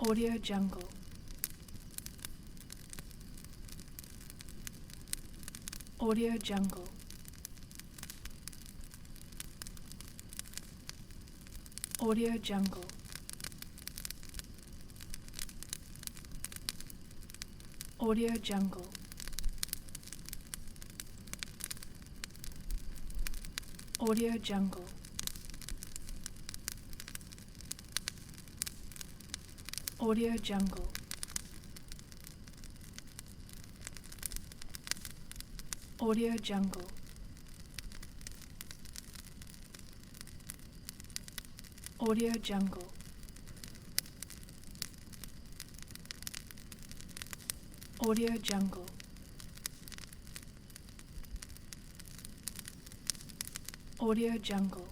Audio Jungle. Audio Jungle. Audio Jungle. Audio Jungle. Audio Jungle. Audio Jungle. Audio Jungle. Audio Jungle. Audio Jungle. Audio Jungle.